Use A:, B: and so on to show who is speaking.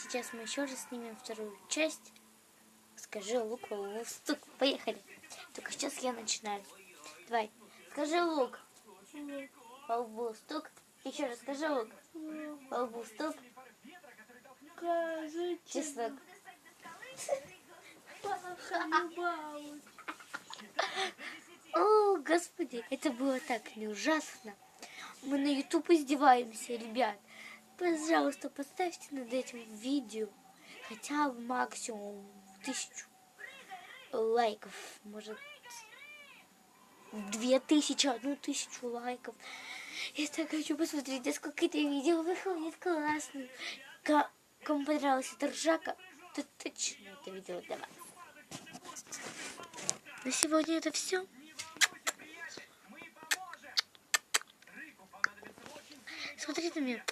A: Сейчас мы еще раз снимем вторую часть. Скажи лук, волву, стук. Поехали. Только сейчас я начинаю. Давай. Скажи лук. Волву, стук. Еще раз скажи лук. Волву, стук. Чеснок. О, господи, это было так не ужасно. Мы на YouTube издеваемся, ребят. Пожалуйста, поставьте над этим видео хотя бы максимум 1000 лайков. Может, 2000, 1000 лайков. Я так хочу посмотреть, насколько это видео выходит классно. Кому понравилась эта ржака, то точно это видео для вас. На сегодня это все. Смотрите на меня.